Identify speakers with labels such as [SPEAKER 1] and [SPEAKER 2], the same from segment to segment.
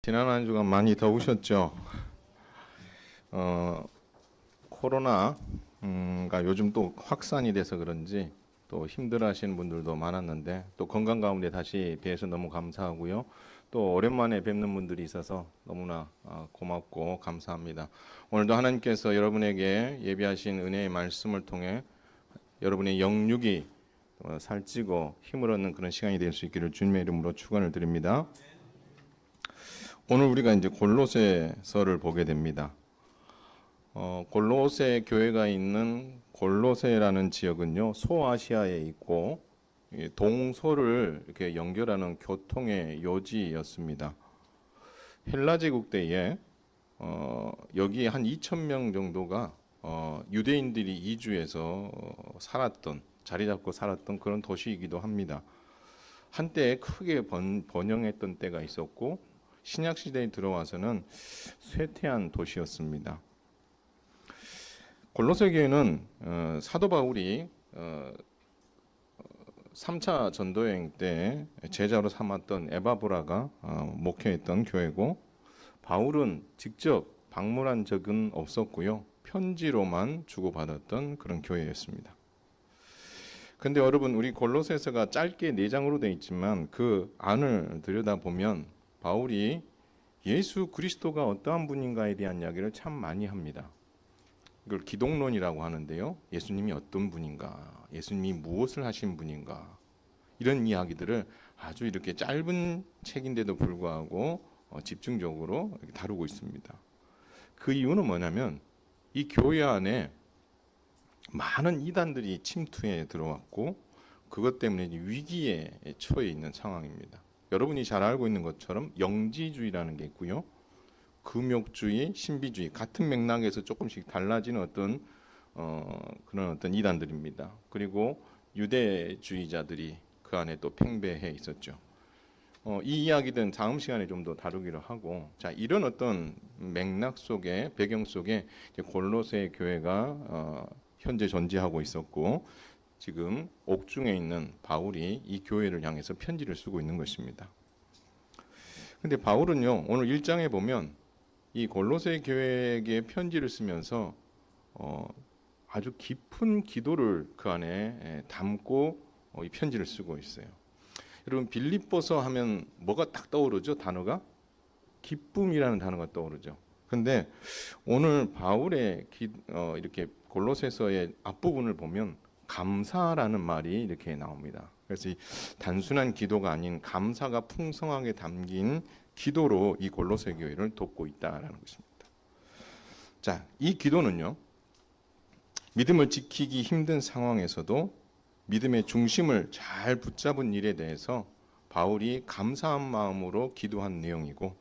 [SPEAKER 1] 지난 한 주간 많이 더우셨죠? 코로나가 요즘 또 확산이 돼서 그런지 또 힘들어하시는 분들도 많았는데 또 건강 가운데 다시 뵈서 너무 감사하고요. 또 오랜만에 뵙는 분들이 있어서 너무나 고맙고 감사합니다. 오늘도 하나님께서 여러분에게 예비하신 은혜의 말씀을 통해 여러분의 영육이 살찌고 힘을 얻는 그런 시간이 될 수 있기를 주님의 이름으로 축원을 드립니다. 오늘 우리가 이제 골로새서를 보게 됩니다. 골로새 교회가 있는 골로새라는 지역은요, 소아시아에 있고 동서를 이렇게 연결하는 교통의 요지였습니다. 헬라 제국 때에 여기 한 2,000명 정도가 유대인들이 이주해서 자리 잡고 살았던 그런 도시이기도 합니다. 한때 크게 번영했던 때가 있었고 신약 시대에 들어와서는 쇠퇴한 도시였습니다. 골로새 교회는 사도 바울이 3차 전도여행 때 제자로 삼았던 에바브라가 목회했던 교회고, 바울은 직접 방문한 적은 없었고요. 편지로만 주고받았던 그런 교회였습니다. 근데 여러분, 우리 골로새서가 짧게 4장으로 되어 있지만 그 안을 들여다보면 바울이 예수 그리스도가 어떠한 분인가에 대한 이야기를 참 많이 합니다. 이걸 기독론이라고 하는데요. 예수님이 어떤 분인가, 예수님이 무엇을 하신 분인가, 이런 이야기들을 아주 이렇게 짧은 책인데도 불구하고 집중적으로 다루고 있습니다. 그 이유는 뭐냐면 이 교회 안에 많은 이단들이 침투해 들어왔고 그것 때문에 위기에 처해 있는 상황입니다. 여러분이 잘 알고 있는 것처럼 영지주의라는 게 있고요. 금욕주의, 신비주의, 같은 맥락에서 조금씩 달라지는 그런 어떤 이단들입니다. 그리고 유대주의자들이 그 안에 또 팽배해 있었죠. 이 이야기는 다음 시간에 좀 더 다루기로 하고, 자, 이런 어떤 맥락 속에, 배경 속에 골로새 교회가 현재 존재하고 있었고, 지금 옥중에 있는 바울이 이 교회를 향해서 편지를 쓰고 있는 것입니다. 근데 바울은요, 오늘 1장에 보면 이 골로새 교회에게 편지를 쓰면서 아주 깊은 기도를 그 안에 담고 이 편지를 쓰고 있어요. 여러분, 빌립보서 하면 뭐가 딱 떠오르죠? 단어가? 기쁨이라는 단어가 떠오르죠. 근데 오늘 바울의 이렇게 골로새서의 앞부분을 보면 감사라는 말이 이렇게 나옵니다. 그래서 이 단순한 기도가 아닌 감사가 풍성하게 담긴 기도로 이 골로새 교회를 돕고 있다라는 것입니다. 자, 이 기도는요, 믿음을 지키기 힘든 상황에서도 믿음의 중심을 잘 붙잡은 일에 대해서 바울이 감사한 마음으로 기도한 내용이고,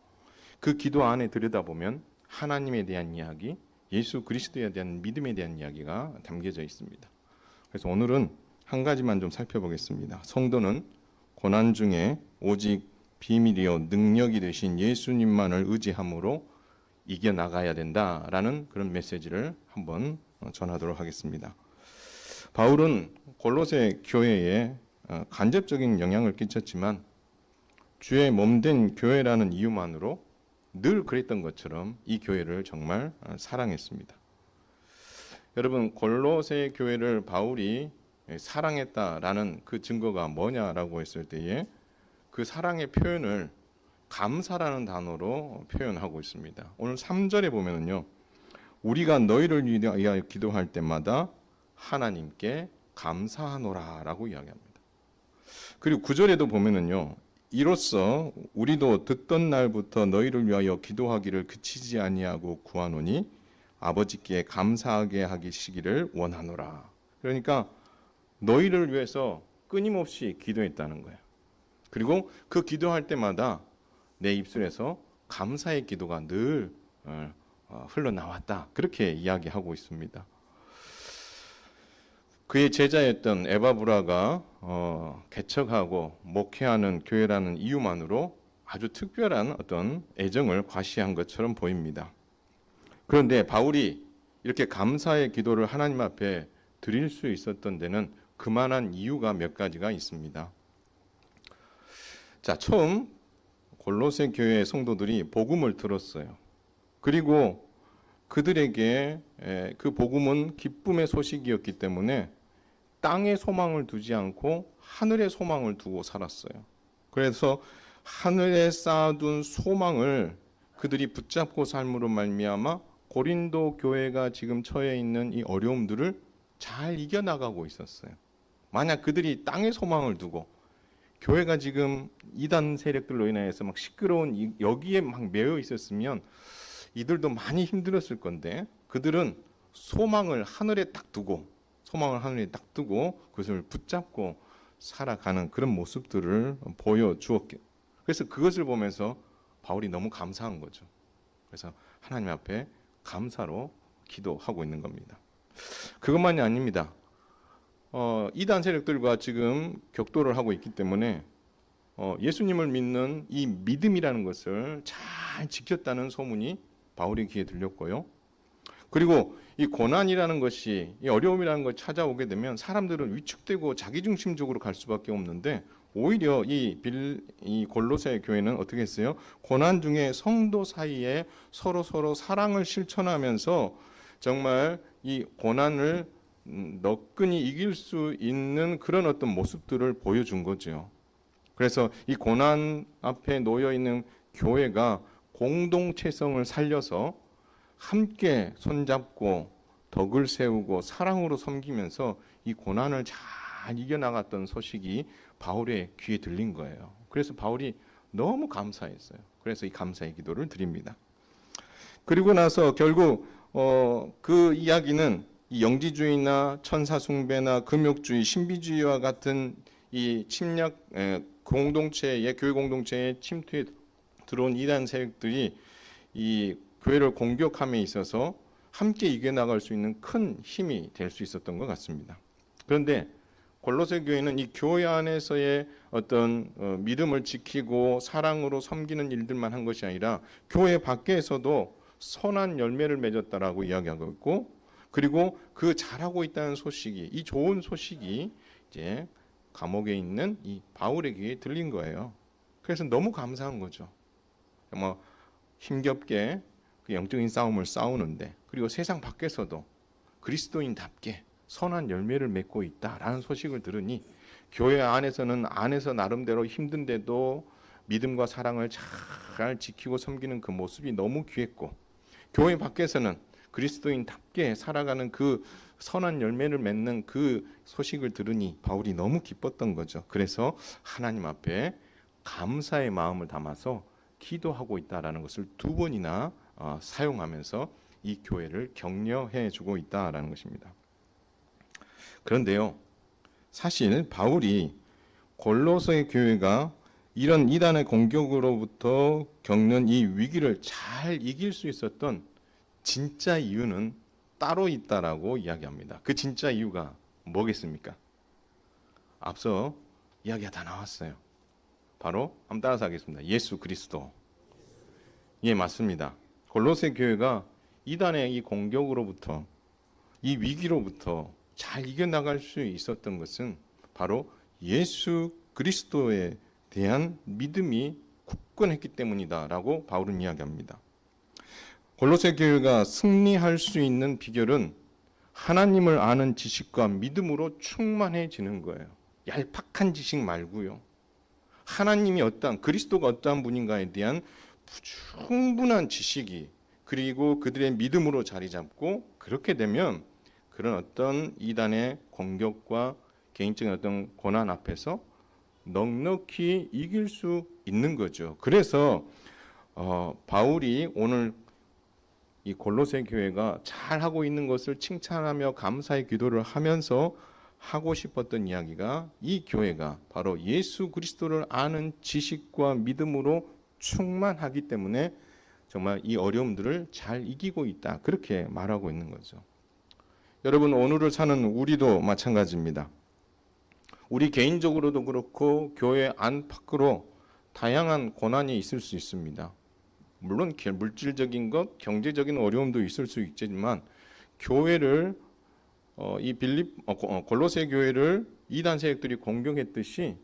[SPEAKER 1] 그 기도 안에 들여다보면 하나님에 대한 이야기, 예수 그리스도에 대한 믿음에 대한 이야기가 담겨져 있습니다. 그래서 오늘은 한 가지만 좀 살펴보겠습니다. 성도는 고난 중에 오직 비밀이요 능력이 되신 예수님만을 의지함으로 이겨나가야 된다라는 그런 메시지를 한번 전하도록 하겠습니다. 바울은 골로새 교회에 간접적인 영향을 끼쳤지만 주의 몸된 교회라는 이유만으로 늘 그랬던 것처럼 이 교회를 정말 사랑했습니다. 여러분, 골로새 교회를 바울이 사랑했다라는 그 증거가 뭐냐라고 했을 때에 그 사랑의 표현을 감사라는 단어로 표현하고 있습니다. 오늘 3절에 보면은요, 우리가 너희를 위하여 기도할 때마다 하나님께 감사하노라라고 이야기합니다. 그리고 9절에도 보면은요, 이로써 우리도 듣던 날부터 너희를 위하여 기도하기를 그치지 아니하고 구하노니 아버지께 감사하게 하시기를 원하노라. 그러니까 너희를 위해서 끊임없이 기도했다는 거예요. 그리고 그 기도할 때마다 내 입술에서 감사의 기도가 늘 흘러나왔다. 그렇게 이야기하고 있습니다. 그의 제자였던 에바브라가 개척하고 목회하는 교회라는 이유만으로 아주 특별한 어떤 애정을 과시한 것처럼 보입니다. 그런데 바울이 이렇게 감사의 기도를 하나님 앞에 드릴 수 있었던 데는 그만한 이유가 몇 가지가 있습니다. 자, 처음 골로새 교회 성도들이 복음을 들었어요. 그리고 그들에게 그 복음은 기쁨의 소식이었기 때문에 땅에 소망을 두지 않고 하늘에 소망을 두고 살았어요. 그래서 하늘에 쌓아둔 소망을 그들이 붙잡고 삶으로 말미암아 고린도 교회가 지금 처해 있는 이 어려움들을 잘 이겨나가고 있었어요. 만약 그들이 땅에 소망을 두고 교회가 지금 이단 세력들로 인해서 막 시끄러운 여기에 막 매여 있었으면 이들도 많이 힘들었을 건데 그들은 소망을 하늘에 딱 두고 그것을 붙잡고 살아가는 그런 모습들을 보여주었게. 그래서 그것을 보면서 바울이 너무 감사한 거죠. 그래서 하나님 앞에 감사로 기도하고 있는 겁니다. 그것만이 아닙니다. 이단 세력들과 지금 격돌을 하고 있기 때문에 예수님을 믿는 이 믿음이라는 것을 잘 지켰다는 소문이 바울의 귀에 들렸고요. 그리고 이 고난이라는 것이, 이 어려움이라는 걸 찾아오게 되면 사람들은 위축되고 자기중심적으로 갈 수밖에 없는데 오히려 이 골로새 교회는 어떻게 했어요? 고난 중에 성도 사이에 서로 사랑을 실천하면서 정말 이 고난을 너끈히 이길 수 있는 그런 어떤 모습들을 보여준 거죠. 그래서 이 고난 앞에 놓여 있는 교회가 공동체성을 살려서 함께 손잡고 덕을 세우고 사랑으로 섬기면서 이 고난을 잘 이겨나갔던 소식이 바울의 귀에 들린 거예요. 그래서 바울이 너무 감사했어요. 그래서 이 감사의 기도를 드립니다. 그리고 나서 결국 그 이야기는 이 영지주의나 천사숭배나 금욕주의, 신비주의와 같은 이 침략 공동체의 교회 공동체의 침투에 들어온 이단 세력들이 이 교회를 공격함에 있어서 함께 이겨나갈 수 있는 큰 힘이 될 수 있었던 것 같습니다. 그런데 골로새 교회는 이 교회 안에서의 어떤 믿음을 지키고 사랑으로 섬기는 일들만 한 것이 아니라 교회 밖에서도 선한 열매를 맺었다라고 이야기하고 있고, 그리고 그 잘하고 있다는 소식이, 이 좋은 소식이 이제 감옥에 있는 이 바울의 귀에 들린 거예요. 그래서 너무 감사한 거죠. 정말 힘겹게 그 영적인 싸움을 싸우는데, 그리고 세상 밖에서도 그리스도인답게 선한 열매를 맺고 있다라는 소식을 들으니 교회 안에서는 안에서 나름대로 힘든데도 믿음과 사랑을 잘 지키고 섬기는 그 모습이 너무 귀했고, 교회 밖에서는 그리스도인답게 살아가는 그 선한 열매를 맺는 그 소식을 들으니 바울이 너무 기뻤던 거죠. 그래서 하나님 앞에 감사의 마음을 담아서 기도하고 있다라는 것을 두 번이나 사용하면서 이 교회를 격려해 주고 있다라는 것입니다. 그런데요, 사실 바울이 골로새 교회가 이런 이단의 공격으로부터 겪는 이 위기를 잘 이길 수 있었던 진짜 이유는 따로 있다라고 이야기합니다. 그 진짜 이유가 뭐겠습니까? 앞서 이야기가 다 나왔어요. 바로 한번 따라서 하겠습니다. 예수 그리스도. 예, 맞습니다. 골로새 교회가 이단의 이 공격으로부터, 이 위기로부터 잘 이겨나갈 수 있었던 것은 바로 예수 그리스도에 대한 믿음이 굳건했기 때문이다라고 바울은 이야기합니다. 골로새 교회가 승리할 수 있는 비결은 하나님을 아는 지식과 믿음으로 충만해지는 거예요. 얄팍한 지식 말고요. 하나님이 어떠한, 그리스도가 어떠한 분인가에 대한 충분한 지식이, 그리고 그들의 믿음으로 자리 잡고, 그렇게 되면 그런 어떤 이단의 공격과 개인적인 어떤 고난 앞에서 넉넉히 이길 수 있는 거죠. 그래서 바울이 오늘 이 골로새 교회가 잘 하고 있는 것을 칭찬하며 감사의 기도를 하면서 하고 싶었던 이야기가, 이 교회가 바로 예수 그리스도를 아는 지식과 믿음으로 충만하기 때문에 정말 이 어려움들을 잘 이기고 있다, 그렇게 말하고 있는 거죠. 여러분, 오늘을 사는 우리도 마찬가지입니다. 우리 개인적으로도 그렇고 교회 안팎으로 다양한 고난이 있을 수 있습니다. 물론 물질적인 것, 경제적인 어려움도 있을 수 있지만 교회를 골로새 교회를 이단 세력들이 공격했듯이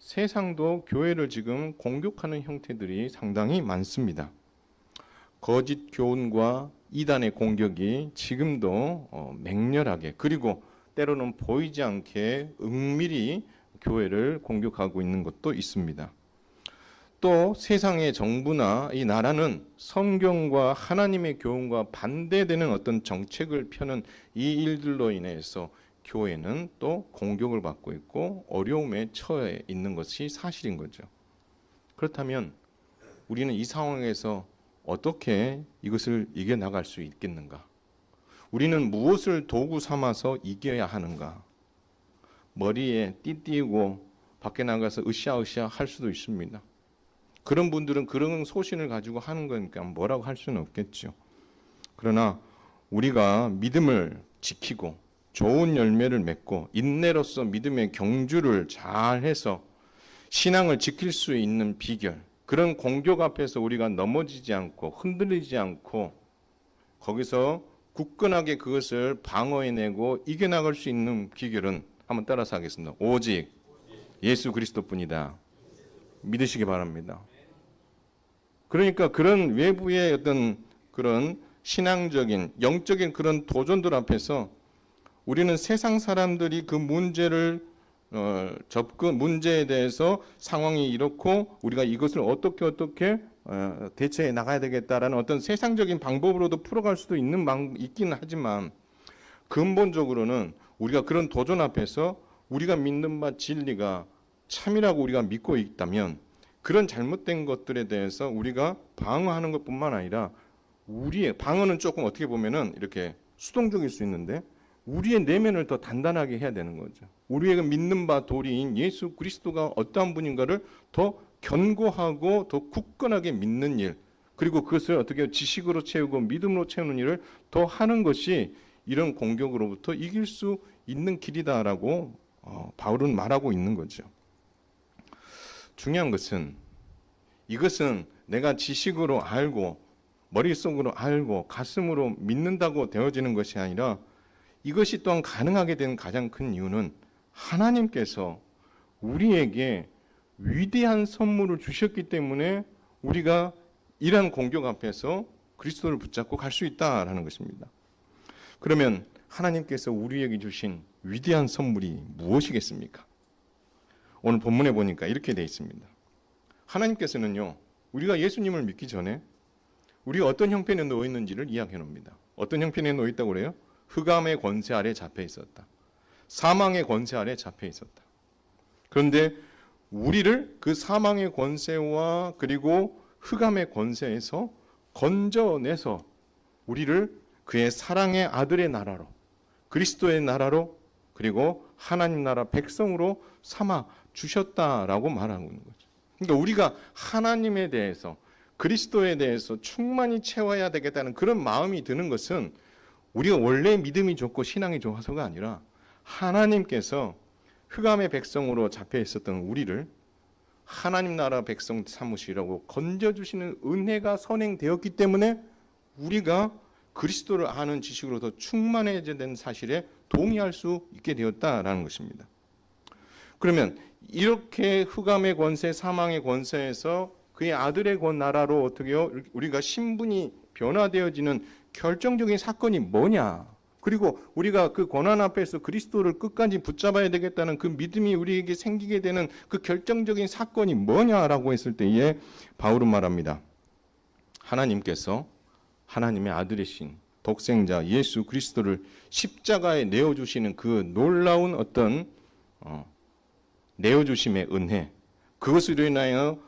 [SPEAKER 1] 세상도 교회를 지금 공격하는 형태들이 상당히 많습니다. 거짓 교훈과 이단의 공격이 지금도 맹렬하게, 그리고 때로는 보이지 않게 은밀히 교회를 공격하고 있는 것도 있습니다. 또 세상의 정부나 이 나라는 성경과 하나님의 교훈과 반대되는 어떤 정책을 펴는 이 일들로 인해서 교회는 또 공격을 받고 있고 어려움에 처해 있는 것이 사실인 거죠. 그렇다면 우리는 이 상황에서 어떻게 이것을 이겨나갈 수 있겠는가? 우리는 무엇을 도구 삼아서 이겨야 하는가? 머리에 띠띠고 밖에 나가서 으쌰으쌰 할 수도 있습니다. 그런 분들은 그런 소신을 가지고 하는 거니까 뭐라고 할 수는 없겠죠. 그러나 우리가 믿음을 지키고 좋은 열매를 맺고 인내로서 믿음의 경주를 잘해서 신앙을 지킬 수 있는 비결, 그런 공격 앞에서 우리가 넘어지지 않고 흔들리지 않고 거기서 굳건하게 그것을 방어해내고 이겨나갈 수 있는 비결은 한번 따라서 하겠습니다. 오직 예수 그리스도뿐이다. 믿으시기 바랍니다. 그러니까 그런 외부의 어떤 그런 신앙적인 영적인 그런 도전들 앞에서 우리는 세상 사람들이 그 문제를 문제에 대해서 상황이 이렇고 우리가 이것을 어떻게 대처해 나가야 되겠다라는 어떤 세상적인 방법으로도 풀어갈 수도 있기는 하지만 근본적으로는 우리가 그런 도전 앞에서 우리가 믿는 바 진리가 참이라고 우리가 믿고 있다면 그런 잘못된 것들에 대해서 우리가 방어하는 것뿐만 아니라 우리의 방어는 조금 어떻게 보면은 이렇게 수동적일 수 있는데 우리의 내면을 더 단단하게 해야 되는 거죠. 우리의 믿는 바 도리인 예수 그리스도가 어떠한 분인가를 더 견고하고 더 굳건하게 믿는 일, 그리고 그것을 어떻게 지식으로 채우고 믿음으로 채우는 일을 더 하는 것이 이런 공격으로부터 이길 수 있는 길이다라고 바울은 말하고 있는 거죠. 중요한 것은 이것은 내가 지식으로 알고 머릿속으로 알고 가슴으로 믿는다고 되어지는 것이 아니라 이것이 또한 가능하게 된 가장 큰 이유는 하나님께서 우리에게 위대한 선물을 주셨기 때문에 우리가 이러한 공격 앞에서 그리스도를 붙잡고 갈 수 있다라는 것입니다. 그러면 하나님께서 우리에게 주신 위대한 선물이 무엇이겠습니까? 오늘 본문에 보니까 이렇게 되어 있습니다. 하나님께서는요, 우리가 예수님을 믿기 전에 우리가 어떤 형편에 놓여 있는지를 이야기해 놉니다. 어떤 형편에 놓여 있다고 그래요? 흑암의 권세 아래 잡혀 있었다. 사망의 권세 아래 잡혀 있었다. 그런데 우리를 그 사망의 권세와 그리고 흑암의 권세에서 건져내서 우리를 그의 사랑의 아들의 나라로, 그리스도의 나라로, 그리고 하나님 나라 백성으로 삼아 주셨다라고 말하고 있는 거죠. 그러니까 우리가 하나님에 대해서 그리스도에 대해서 충만히 채워야 되겠다는 그런 마음이 드는 것은 우리가 원래 믿음이 좋고 신앙이 좋아서가 아니라 하나님께서 흑암의 백성으로 잡혀 있었던 우리를 하나님 나라 백성 삼으시라고 건져주시는 은혜가 선행되었기 때문에 우리가 그리스도를 아는 지식으로 더 충만해져야 되는 사실에 동의할 수 있게 되었다라는 것입니다. 그러면 이렇게 흑암의 권세, 사망의 권세에서 그의 아들의 나라로 어떻게요? 우리가 신분이 변화되어지는 결정적인 사건이 뭐냐? 그리고 우리가 그 고난 앞에서 그리스도를 끝까지 붙잡아야 되겠다는 그 믿음이 우리에게 생기게 되는 그 결정적인 사건이 뭐냐라고 했을 때에 바울은 말합니다. 하나님께서 하나님의 아들이신 독생자 예수 그리스도를 십자가에 내어주시는 그 놀라운 어떤 내어주심의 은혜, 그것으로 인하여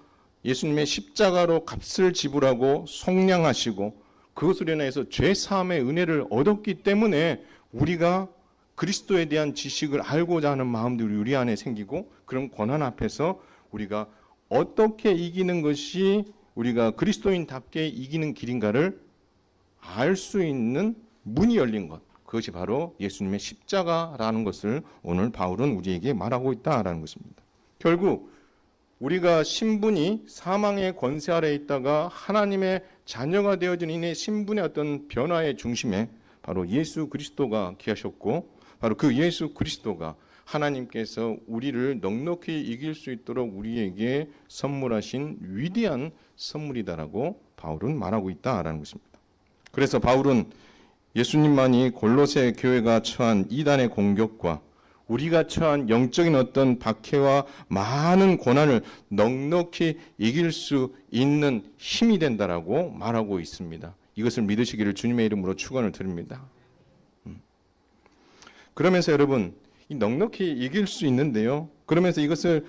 [SPEAKER 1] 예수님의 십자가로 값을 지불하고 속량하시고 그것으로 인해서 죄 사함의 은혜를 얻었기 때문에 우리가 그리스도에 대한 지식을 알고자 하는 마음들이 우리 안에 생기고 그런 고난 앞에서 우리가 어떻게 이기는 것이 우리가 그리스도인답게 이기는 길인가를 알 수 있는 문이 열린 것, 그것이 바로 예수님의 십자가라는 것을 오늘 바울은 우리에게 말하고 있다라는 것입니다. 결국 우리가 신분이 사망의 권세 아래에 있다가 하나님의 자녀가 되어진 이내 신분의 어떤 변화의 중심에 바로 예수 그리스도가 계셨고 바로 그 예수 그리스도가 하나님께서 우리를 넉넉히 이길 수 있도록 우리에게 선물하신 위대한 선물이다라고 바울은 말하고 있다라는 것입니다. 그래서 바울은 예수님만이 골로새 교회가 처한 이단의 공격과 우리가 처한 영적인 어떤 박해와 많은 고난을 넉넉히 이길 수 있는 힘이 된다라고 말하고 있습니다. 이것을 믿으시기를 주님의 이름으로 축원을 드립니다. 그러면서 여러분, 이 넉넉히 이길 수 있는데요. 그러면서 이것을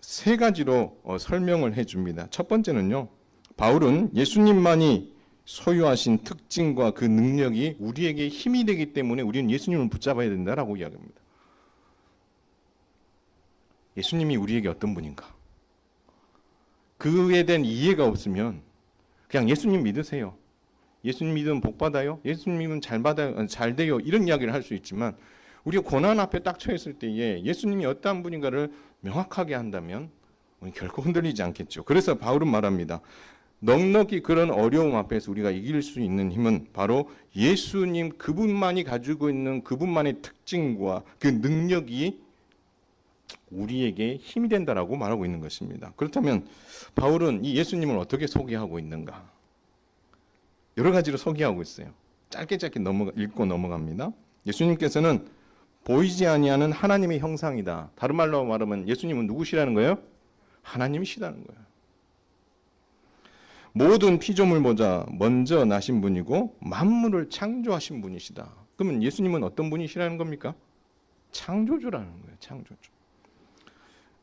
[SPEAKER 1] 세 가지로 설명을 해줍니다. 첫 번째는요, 바울은 예수님만이 소유하신 특징과 그 능력이 우리에게 힘이 되기 때문에 우리는 예수님을 붙잡아야 된다라고 이야기합니다. 예수님이 우리에게 어떤 분인가? 그에 대한 이해가 없으면 그냥 예수님 믿으세요. 예수님 믿으면 복 받아요. 예수님 믿으면 잘 받아요. 잘 돼요. 이런 이야기를 할 수 있지만 우리가 고난 앞에 딱 처했을 때에 예수님이 어떠한 분인가를 명확하게 한다면 결코 흔들리지 않겠죠. 그래서 바울은 말합니다. 넉넉히 그런 어려움 앞에서 우리가 이길 수 있는 힘은 바로 예수님 그분만이 가지고 있는 그분만의 특징과 그 능력이 우리에게 힘이 된다라고 말하고 있는 것입니다. 그렇다면 바울은 이 예수님을 어떻게 소개하고 있는가? 여러 가지로 소개하고 있어요. 짧게 읽고 넘어갑니다. 예수님께서는 보이지 아니하는 하나님의 형상이다. 다른 말로 말하면 예수님은 누구시라는 거예요? 하나님이시라는 거예요. 모든 피조물보다 먼저 나신 분이고 만물을 창조하신 분이시다. 그러면 예수님은 어떤 분이시라는 겁니까? 창조주라는 거예요. 창조주.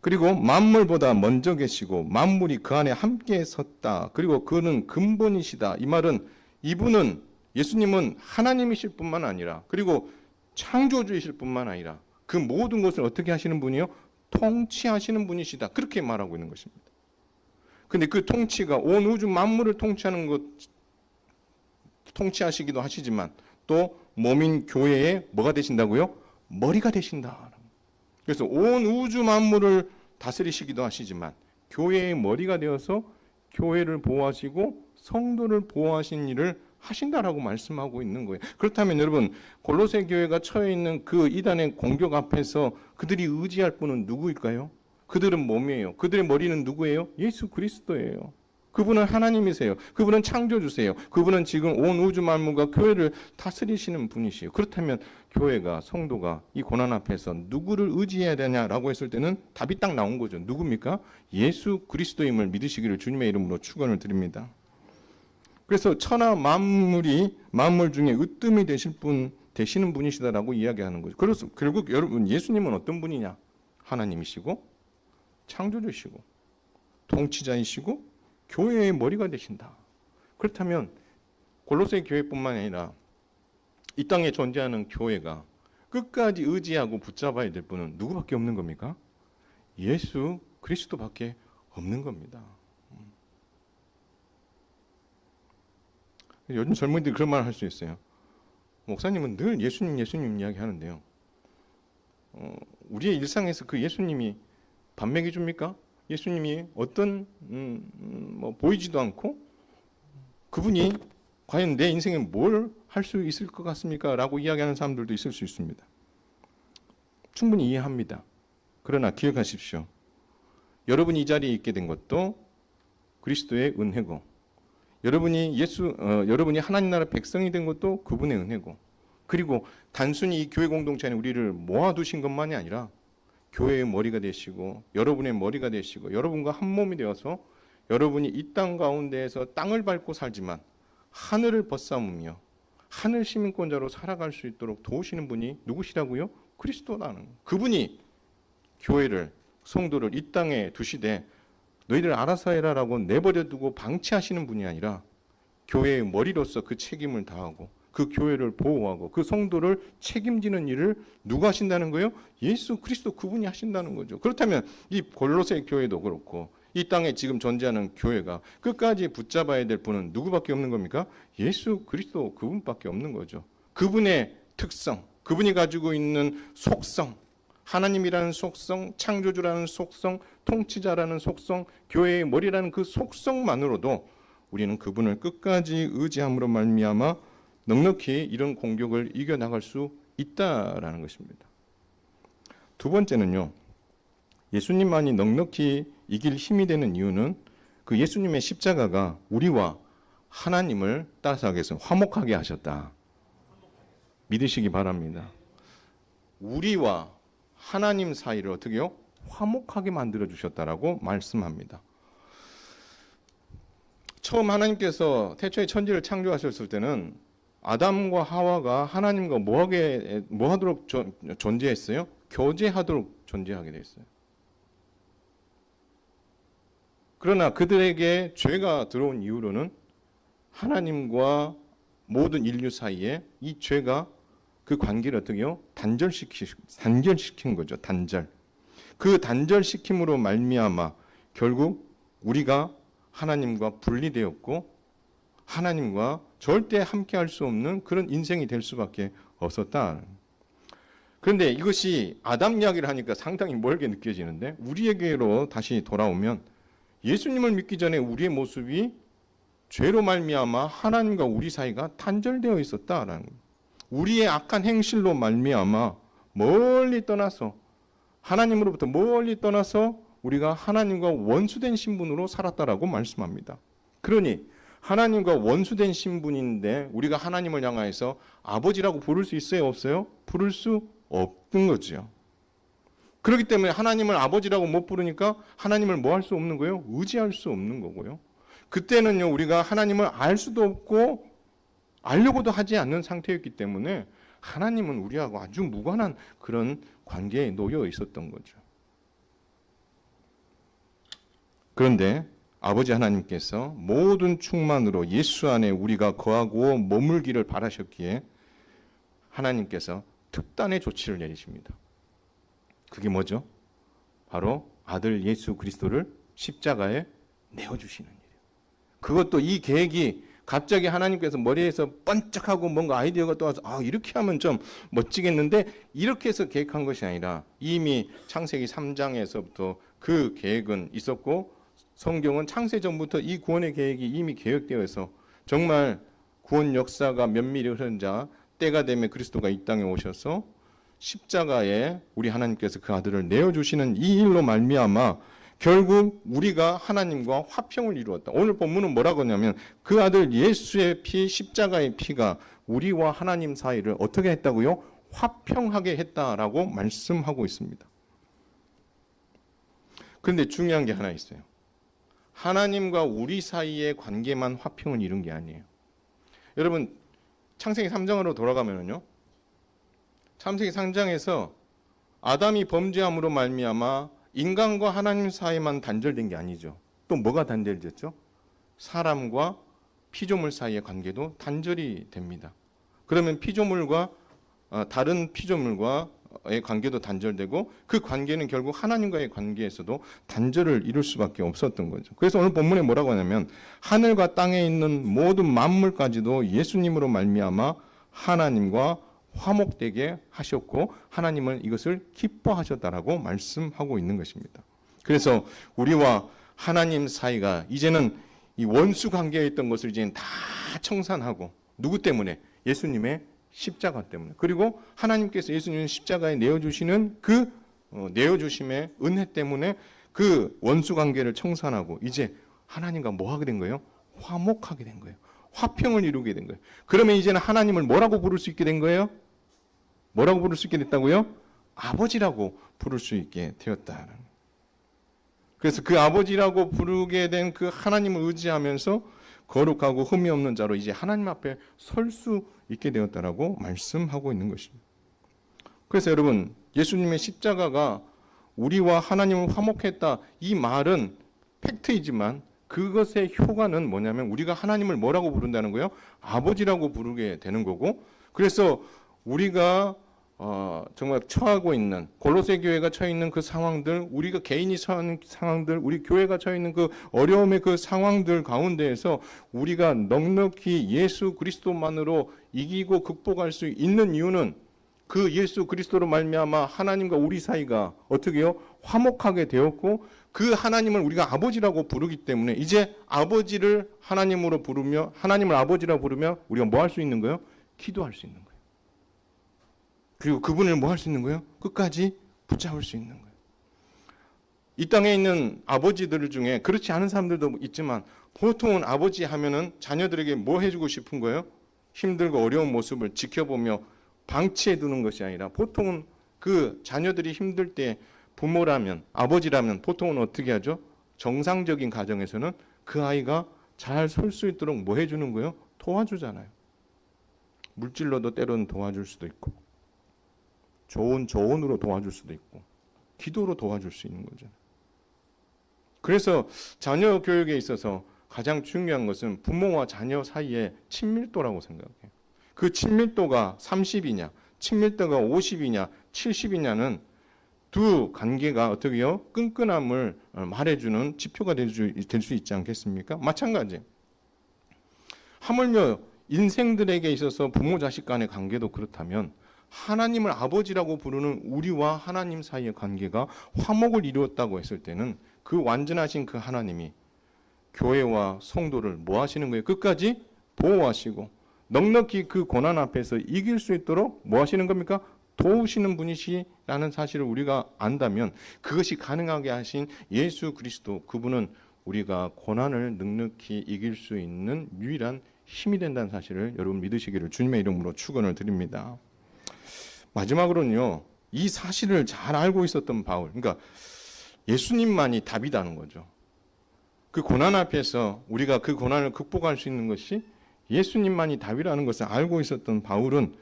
[SPEAKER 1] 그리고 만물보다 먼저 계시고 만물이 그 안에 함께 섰다. 그리고 그는 근본이시다. 이 말은 이분은 예수님은 하나님이실 뿐만 아니라 그리고 창조주이실 뿐만 아니라 그 모든 것을 어떻게 하시는 분이요? 통치하시는 분이시다. 그렇게 말하고 있는 것입니다. 근데 그 통치가 온 우주 만물을 통치하는 것 통치하시기도 하시지만 또 몸인 교회에 뭐가 되신다고요? 머리가 되신다. 그래서 온 우주 만물을 다스리시기도 하시지만 교회의 머리가 되어서 교회를 보호하시고 성도를 보호하신 일을 하신다라고 말씀하고 있는 거예요. 그렇다면 여러분 골로새 교회가 처해 있는 그 이단의 공격 앞에서 그들이 의지할 분은 누구일까요? 그들은 몸이에요. 그들의 머리는 누구예요? 예수 그리스도예요. 그분은 하나님이세요. 그분은 창조주세요. 그분은 지금 온 우주 만물과 교회를 다스리시는 분이시요. 그렇다면 교회가 성도가 이 고난 앞에서 누구를 의지해야 되냐라고 했을 때는 답이 딱 나온 거죠. 누굽니까? 예수 그리스도임을 믿으시기를 주님의 이름으로 축원을 드립니다. 그래서 천하 만물이 만물 중에 으뜸이 되시는 분이시다라고 이야기하는 거죠. 그래서 결국 여러분 예수님은 어떤 분이냐? 하나님이시고 창조주시고 통치자이시고 교회의 머리가 되신다. 그렇다면 골로새 교회뿐만 아니라 이 땅에 존재하는 교회가 끝까지 의지하고 붙잡아야 될 분은 누구밖에 없는 겁니까? 예수 그리스도밖에 없는 겁니다. 요즘 젊은이들이 그런 말을 할 수 있어요. 목사님은 늘 예수님 이야기 하는데요. 우리의 일상에서 그 예수님이 밥 먹여줍니까? 예수님이 어떤 보이지도 않고 그분이 과연 내 인생에 뭘 할 수 있을 것 같습니까? 라고 이야기하는 사람들도 있을 수 있습니다. 충분히 이해합니다. 그러나 기억하십시오. 여러분이 이 자리에 있게 된 것도 그리스도의 은혜고 여러분이 하나님 나라 백성이 된 것도 그분의 은혜고 그리고 단순히 이 교회 공동체 안에 우리를 모아두신 것만이 아니라 교회의 머리가 되시고 여러분의 머리가 되시고 여러분과 한 몸이 되어서 여러분이 이 땅 가운데에서 땅을 밟고 살지만 하늘을 벗삼으며 하늘 시민권자로 살아갈 수 있도록 도우시는 분이 누구시라고요? 그리스도라는 그분이 교회를 성도를 이 땅에 두시되 너희들 알아서 해라라고 내버려 두고 방치하시는 분이 아니라 교회의 머리로서 그 책임을 다하고 그 교회를 보호하고 그 성도를 책임지는 일을 누가 하신다는 거예요? 예수 그리스도 그분이 하신다는 거죠. 그렇다면 이 골로새 교회도 그렇고 이 땅에 지금 존재하는 교회가 끝까지 붙잡아야 될 분은 누구밖에 없는 겁니까? 예수 그리스도 그분밖에 없는 거죠. 그분의 특성, 그분이 가지고 있는 속성, 하나님이라는 속성, 창조주라는 속성, 통치자라는 속성, 교회의 머리라는 그 속성만으로도 우리는 그분을 끝까지 의지함으로 말미암아 넉넉히 이런 공격을 이겨나갈 수 있다라는 것입니다. 두 번째는요. 예수님만이 넉넉히 이길 힘이 되는 이유는 그 예수님의 십자가가 우리와 하나님을 따라서 하겠습니다. 화목하게 하셨다. 믿으시기 바랍니다. 우리와 하나님 사이를 어떻게요? 화목하게 만들어 주셨다라고 말씀합니다. 처음 하나님께서 태초에 천지를 창조하셨을 때는 아담과 하와가 하나님과 뭐하도록 존재했어요? 교제하도록 존재하게 됐어요. 그러나 그들에게 죄가 들어온 이후로는 하나님과 모든 인류 사이에 이 죄가 그 관계를 어떻게 해요? 단절시킨 거죠. 단절. 그 단절시킴으로 말미암아 결국 우리가 하나님과 분리되었고 하나님과 절대 함께할 수 없는 그런 인생이 될 수밖에 없었다. 그런데 이것이 아담 이야기를 하니까 상당히 멀게 느껴지는데 우리에게로 다시 돌아오면 예수님을 믿기 전에 우리의 모습이 죄로 말미암아 하나님과 우리 사이가 단절되어 있었다라는 거예요. 우리의 악한 행실로 말미암아 멀리 떠나서 하나님으로부터 멀리 떠나서 우리가 하나님과 원수된 신분으로 살았다라고 말씀합니다. 그러니 하나님과 원수된 신분인데 우리가 하나님을 향하여서 아버지라고 부를 수 있어요? 없어요? 부를 수 없는 거죠. 그렇기 때문에 하나님을 아버지라고 못 부르니까 하나님을 뭐 할 수 없는 거예요? 의지할 수 없는 거고요. 그때는요 우리가 하나님을 알 수도 없고 알려고도 하지 않는 상태였기 때문에 하나님은 우리하고 아주 무관한 그런 관계에 놓여 있었던 거죠. 그런데 아버지 하나님께서 모든 충만으로 예수 안에 우리가 거하고 머물기를 바라셨기에 하나님께서 특단의 조치를 내리십니다. 그게 뭐죠? 바로 아들 예수 그리스도를 십자가에 내어주시는 일이에요. 그것도 이 계획이 갑자기 하나님께서 머리에서 번쩍하고 뭔가 아이디어가 떠와서 이렇게 하면 좀 멋지겠는데 이렇게 해서 계획한 것이 아니라 이미 창세기 3장에서부터 그 계획은 있었고 성경은 창세 전부터 이 구원의 계획이 이미 계획되어서 정말 구원 역사가 면밀히 흐른 자 때가 되면 그리스도가 이 땅에 오셔서 십자가에 우리 하나님께서 그 아들을 내어주시는 이 일로 말미암아 결국 우리가 하나님과 화평을 이루었다. 오늘 본문은 뭐라고 하냐면 그 아들 예수의 피, 십자가의 피가 우리와 하나님 사이를 어떻게 했다고요? 화평하게 했다라고 말씀하고 있습니다. 그런데 중요한 게 하나 있어요. 하나님과 우리 사이의 관계만 화평을 이룬 게 아니에요. 여러분 창세기 3장으로 돌아가면요. 창세기 3장에서 아담이 범죄함으로 말미암아 인간과 하나님 사이만 단절된 게 아니죠. 또 뭐가 단절됐죠? 사람과 피조물 사이의 관계도 단절이 됩니다. 그러면 피조물과 다른 피조물과의 관계도 단절되고 그 관계는 결국 하나님과의 관계에서도 단절을 이룰 수밖에 없었던 거죠. 그래서 오늘 본문에 뭐라고 하냐면 하늘과 땅에 있는 모든 만물까지도 예수님으로 말미암아 하나님과 화목되게 하셨고 하나님은 이것을 기뻐하셨다라고 말씀하고 있는 것입니다. 그래서 우리와 하나님 사이가 이제는 이 원수 관계에 있던 것을 이제는 다 청산하고 누구 때문에? 예수님의 십자가 때문에. 그리고 하나님께서 예수님의 십자가에 내어주시는 그 내어주심의 은혜 때문에 그 원수 관계를 청산하고 이제 하나님과 뭐 하게 된 거예요? 화목하게 된 거예요. 화평을 이루게 된 거예요. 그러면 이제는 하나님을 뭐라고 부를 수 있게 된 거예요? 뭐라고 부를 수 있게 됐다고요? 아버지라고 부를 수 있게 되었다. 그래서 그 아버지라고 부르게 된 그 하나님을 의지하면서 거룩하고 흠이 없는 자로 이제 하나님 앞에 설 수 있게 되었다라고 말씀하고 있는 것입니다. 그래서 여러분 예수님의 십자가가 우리와 하나님을 화목했다 이 말은 팩트이지만 그것의 효과는 뭐냐면 우리가 하나님을 뭐라고 부른다는 거예요? 아버지라고 부르게 되는 거고 그래서 우리가 정말 처하고 있는 골로새 교회가 처해 있는 그 상황들 우리가 개인이 처하는 상황들 우리 교회가 처해 있는 그 어려움의 그 상황들 가운데에서 우리가 넉넉히 예수 그리스도만으로 이기고 극복할 수 있는 이유는 그 예수 그리스도로 말미암아 하나님과 우리 사이가 어떻게 해요? 화목하게 되었고 그 하나님을 우리가 아버지라고 부르기 때문에 이제 아버지를 하나님으로 부르며 하나님을 아버지라고 부르며 우리가 뭐 할 수 있는 거예요? 기도할 수 있는 거예요. 그리고 그분을 뭐 할 수 있는 거예요? 끝까지 붙잡을 수 있는 거예요. 이 땅에 있는 아버지들 중에 그렇지 않은 사람들도 있지만 보통은 아버지 하면은 자녀들에게 뭐 해주고 싶은 거예요? 힘들고 어려운 모습을 지켜보며 방치해 두는 것이 아니라 보통은 그 자녀들이 힘들 때 부모라면 아버지라면 보통은 어떻게 하죠? 정상적인 가정에서는 그 아이가 잘 설 수 있도록 뭐 해주는 거예요? 도와주잖아요. 물질로도 때로는 도와줄 수도 있고 좋은 조언으로 도와줄 수도 있고 기도로 도와줄 수 있는 거잖아요. 그래서 자녀 교육에 있어서 가장 중요한 것은 부모와 자녀 사이의 친밀도라고 생각해요. 그 친밀도가 30이냐, 친밀도가 50이냐, 70이냐는 두 관계가 어떻게 해요? 끈끈함을 말해주는 지표가 될 수 있지 않겠습니까? 마찬가지. 하물며 인생들에게 있어서 부모 자식 간의 관계도 그렇다면 하나님을 아버지라고 부르는 우리와 하나님 사이의 관계가 화목을 이루었다고 했을 때는 그 완전하신 그 하나님이 교회와 성도를 뭐 하시는 거예요? 끝까지 보호하시고 넉넉히 그 고난 앞에서 이길 수 있도록 뭐 하시는 겁니까? 도우시는 분이시라는 사실을 우리가 안다면 그것이 가능하게 하신 예수 그리스도, 그분은 우리가 고난을 넉넉히 이길 수 있는 유일한 힘이 된다는 사실을 여러분 믿으시기를 주님의 이름으로 축원을 드립니다. 마지막으로는요, 이 사실을 잘 알고 있었던 바울, 그러니까 예수님만이 답이라는 거죠. 그 고난 앞에서 우리가 그 고난을 극복할 수 있는 것이 예수님만이 답이라는 것을 알고 있었던 바울은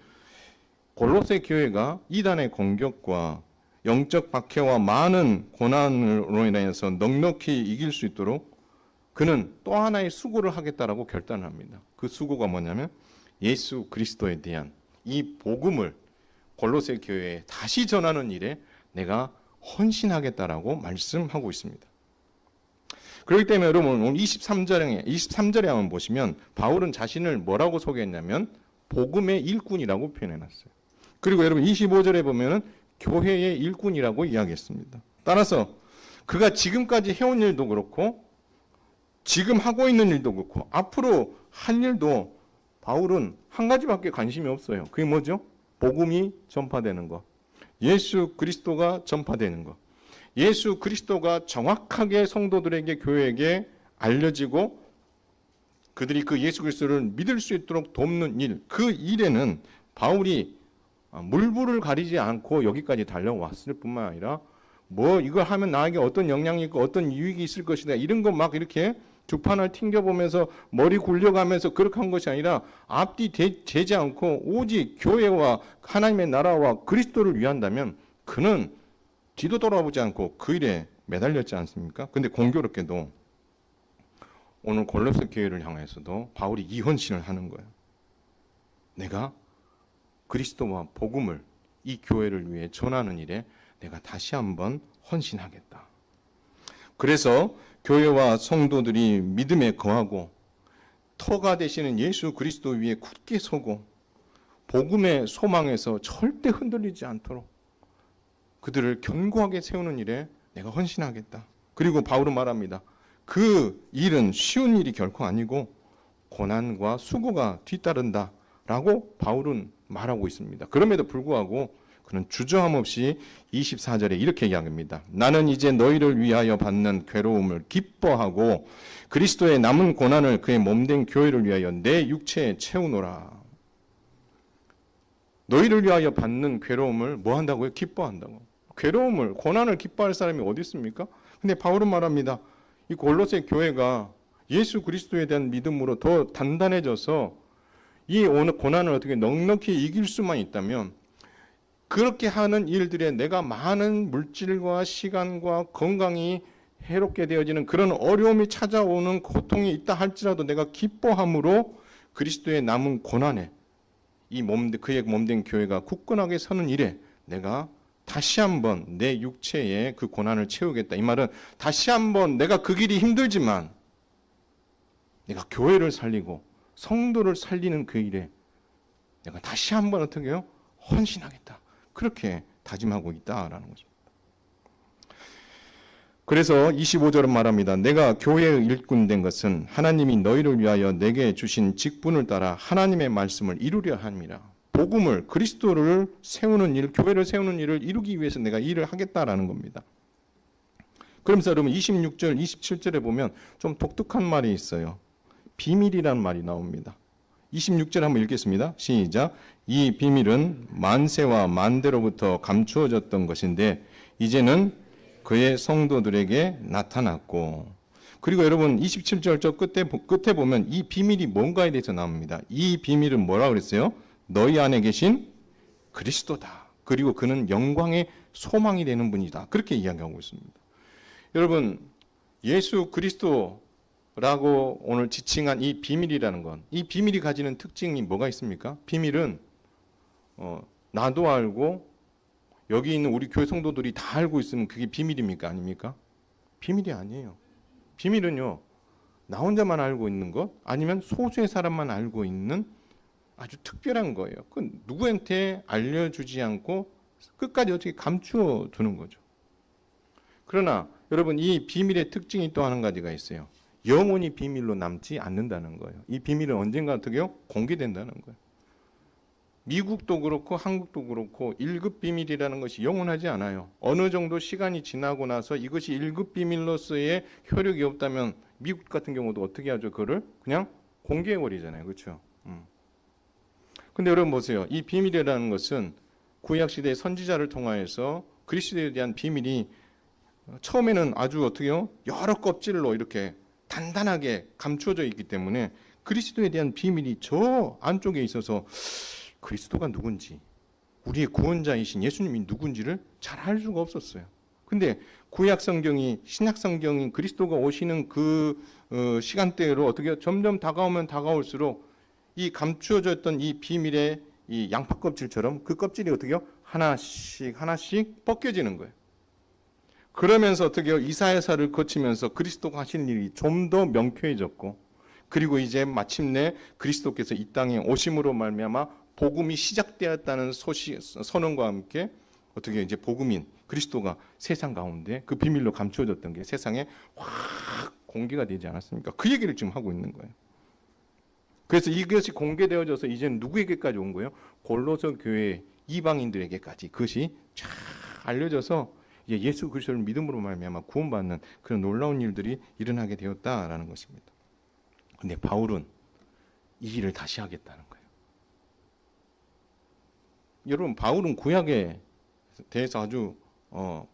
[SPEAKER 1] 골로새 교회가 이단의 공격과 영적 박해와 많은 고난으로 인해서 넉넉히 이길 수 있도록 그는 또 하나의 수고를 하겠다라고 결단을 합니다. 그 수고가 뭐냐면 예수 그리스도에 대한 이 복음을 골로새 교회에 다시 전하는 일에 내가 헌신하겠다라고 말씀하고 있습니다. 그렇기 때문에 여러분 오늘 23절에 한번 보시면 바울은 자신을 뭐라고 소개했냐면 복음의 일꾼이라고 표현해놨어요. 그리고 여러분 25절에 보면은 교회의 일꾼이라고 이야기했습니다. 따라서 그가 지금까지 해온 일도 그렇고 지금 하고 있는 일도 그렇고 앞으로 할 일도 바울은 한 가지밖에 관심이 없어요. 그게 뭐죠? 복음이 전파되는 것. 예수 그리스도가 전파되는 것. 예수 그리스도가 정확하게 성도들에게 교회에게 알려지고 그들이 그 예수 그리스도를 믿을 수 있도록 돕는 일. 그 일에는 바울이 물불을 가리지 않고 여기까지 달려왔을 뿐만 아니라 뭐 이걸 하면 나에게 어떤 영향이 있고 어떤 유익이 있을 것이다 이런 거 막 이렇게 주판을 튕겨보면서 머리 굴려가면서 그렇게 한 것이 아니라 앞뒤 재지 않고 오직 교회와 하나님의 나라와 그리스도를 위한다면 그는 뒤도 돌아보지 않고 그 일에 매달렸지 않습니까? 근데 공교롭게도 오늘 골로새 교회를 향해서도 바울이 이 헌신을 하는 거예요. 내가 그리스도와 복음을 이 교회를 위해 전하는 일에 내가 다시 한번 헌신하겠다. 그래서 교회와 성도들이 믿음에 거하고 터가 되시는 예수 그리스도 위에 굳게 서고 복음의 소망에서 절대 흔들리지 않도록 그들을 견고하게 세우는 일에 내가 헌신하겠다. 그리고 바울은 말합니다. 그 일은 쉬운 일이 결코 아니고 고난과 수고가 뒤따른다 라고 바울은 말하고 있습니다. 그럼에도 불구하고 그는 주저함 없이 24절에 이렇게 이야기합니다. 나는 이제 너희를 위하여 받는 괴로움을 기뻐하고 그리스도의 남은 고난을 그의 몸된 교회를 위하여 내 육체에 채우노라. 너희를 위하여 받는 괴로움을 뭐 한다고요? 기뻐한다고. 괴로움을, 고난을 기뻐할 사람이 어디 있습니까? 근데 바울은 말합니다. 이 골로새 교회가 예수 그리스도에 대한 믿음으로 더 단단해져서 이 고난을 어떻게 넉넉히 이길 수만 있다면 그렇게 하는 일들에 내가 많은 물질과 시간과 건강이 해롭게 되어지는 그런 어려움이 찾아오는 고통이 있다 할지라도 내가 기뻐함으로 그리스도의 남은 고난에 그의 몸된 교회가 굳건하게 서는 일에 내가 다시 한번 내 육체에 그 고난을 채우겠다. 이 말은 다시 한번 내가 그 길이 힘들지만 내가 교회를 살리고 성도를 살리는 그 일에 내가 다시 한번 어떻게 해요? 헌신하겠다. 그렇게 다짐하고 있다라는 거죠. 그래서 25절은 말합니다. 내가 교회의 일꾼 된 것은 하나님이 너희를 위하여 내게 주신 직분을 따라 하나님의 말씀을 이루려 함이라. 복음을, 그리스도를 세우는 일, 교회를 세우는 일을 이루기 위해서 내가 일을 하겠다라는 겁니다. 그러면서 여러분 26절, 27절에 보면 좀 독특한 말이 있어요. 비밀이라는 말이 나옵니다. 26절 한번 읽겠습니다. 시작. 이 비밀은 만세와 만대로부터 감추어졌던 것인데 이제는 그의 성도들에게 나타났고. 그리고 여러분 27절 저 끝에 보면 이 비밀이 뭔가에 대해서 나옵니다. 이 비밀은 뭐라고 그랬어요? 너희 안에 계신 그리스도다. 그리고 그는 영광의 소망이 되는 분이다. 그렇게 이야기하고 있습니다. 여러분 예수 그리스도라고 오늘 지칭한 이 비밀이라는 건, 이 비밀이 가지는 특징이 뭐가 있습니까? 비밀은 나도 알고 여기 있는 우리 교회 성도들이 다 알고 있으면 그게 비밀입니까? 아닙니까? 비밀이 아니에요. 비밀은요, 나 혼자만 알고 있는 것, 아니면 소수의 사람만 알고 있는 아주 특별한 거예요. 그 누구한테 알려주지 않고 끝까지 어떻게 감추어 두는 거죠. 그러나 여러분 이 비밀의 특징이 또 한 가지가 있어요. 영원히 비밀로 남지 않는다는 거예요. 이 비밀은 언젠가 어떻게 공개된다는 거예요. 미국도 그렇고 한국도 그렇고 1급 비밀이라는 것이 영원하지 않아요. 어느 정도 시간이 지나고 나서 이것이 1급 비밀로서의 효력이 없다면 미국 같은 경우도 어떻게 하죠? 그거를 그냥 공개해버리잖아요. 그렇죠? 근데 여러분 보세요. 이 비밀이라는 것은 구약시대의 선지자를 통하여서 그리스도에 대한 비밀이 처음에는 아주 어떻게요? 여러 껍질로 이렇게 단단하게 감추어져 있기 때문에 그리스도에 대한 비밀이 저 안쪽에 있어서 그리스도가 누군지, 우리의 구원자이신 예수님이 누군지를 잘 알 수가 없었어요. 근데 구약 성경이 신약 성경인 그리스도가 오시는 그 시간대로 어떻게 점점 다가오면 다가올수록 이 감추어졌던 이 비밀의 이 양파 껍질처럼 그 껍질이 어떻게요? 하나씩 벗겨지는 거예요. 그러면서 어떻게요? 이사야서를 거치면서 그리스도가 하시는 일이 좀 더 명쾌해졌고, 그리고 이제 마침내 그리스도께서 이 땅에 오심으로 말미암아 복음이 시작되었다는 선언과 함께 어떻게 이제 복음인 그리스도가 세상 가운데 그 비밀로 감추어졌던 게 세상에 확 공개가 되지 않았습니까? 그 얘기를 지금 하고 있는 거예요. 그래서 이것이 공개되어져서 이제는 누구에게까지 온 거예요? 골로새 교회 이방인들에게까지 그것이 쫙 알려져서 예수 그리스도를 믿음으로 말미암아 구원받는 그런 놀라운 일들이 일어나게 되었다라는 것입니다. 근데 바울은 이 일을 다시 하겠다는 거예요. 여러분 바울은 구약에 대해서 아주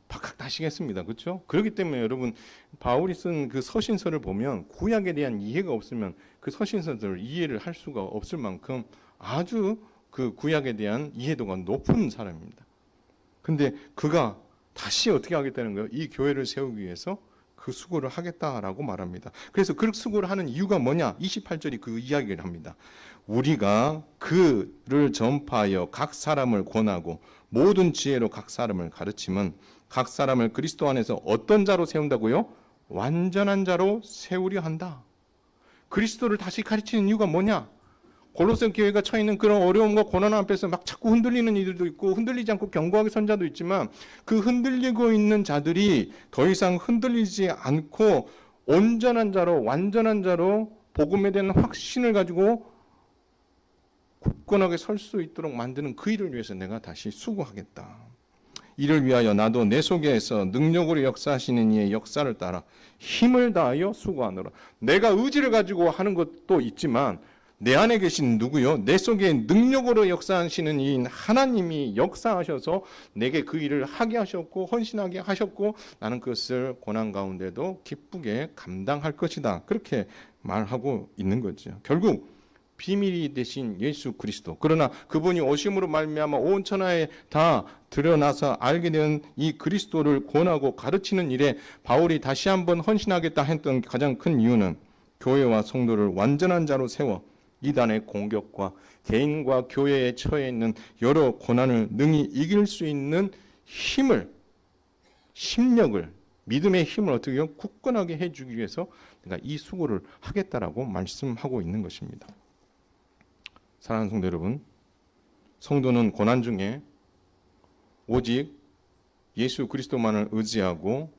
[SPEAKER 1] 박학다식했습니다. 그렇죠? 그렇기 때문에 여러분 바울이 쓴 그 서신서를 보면 구약에 대한 이해가 없으면 그 서신서를 이해를 할 수가 없을 만큼 아주 그 구약에 대한 이해도가 높은 사람입니다. 근데 그가 다시 어떻게 하겠다는 거예요? 이 교회를 세우기 위해서 그 수고를 하겠다라고 말합니다. 그래서 그 수고를 하는 이유가 뭐냐? 28절이 그 이야기를 합니다. 우리가 그를 전파하여 각 사람을 권하고 모든 지혜로 각 사람을 가르치면 각 사람을 그리스도 안에서 어떤 자로 세운다고요? 완전한 자로 세우려 한다. 그리스도를 다시 가르치는 이유가 뭐냐? 골로새 교회가 처해 있는 그런 어려움과 고난 앞에서 막 자꾸 흔들리는 이들도 있고 흔들리지 않고 견고하게 선 자도 있지만 그 흔들리고 있는 자들이 더 이상 흔들리지 않고 온전한 자로 완전한 자로 복음에 대한 확신을 가지고 굳건하게 설 수 있도록 만드는 그 일을 위해서 내가 다시 수고하겠다. 이를 위하여 나도 내 속에서 능력으로 역사하시는 이의 역사를 따라 힘을 다하여 수고하노라. 내가 의지를 가지고 하는 것도 있지만 내 안에 계신 누구요? 내 속에 능력으로 역사하시는 이인 하나님이 역사하셔서 내게 그 일을 하게 하셨고 헌신하게 하셨고 나는 그것을 고난 가운데도 기쁘게 감당할 것이다. 그렇게 말하고 있는 거죠. 결국 비밀이 되신 예수 그리스도, 그러나 그분이 오심으로 말미암아 온 천하에 다 드러나서 알게 된 이 그리스도를 권하고 가르치는 일에 바울이 다시 한번 헌신하겠다 했던 가장 큰 이유는 교회와 성도를 완전한 자로 세워 이단의 공격과 개인과 교회에 처해 있는 여러 고난을 능히 이길 수 있는 힘을, 심력을, 믿음의 힘을 어떻게 굳건하게 해주기 위해서 내가 이 수고를 하겠다라고 말씀하고 있는 것입니다. 사랑하는 성도 여러분, 성도는 고난 중에 오직 예수 그리스도만을 의지하고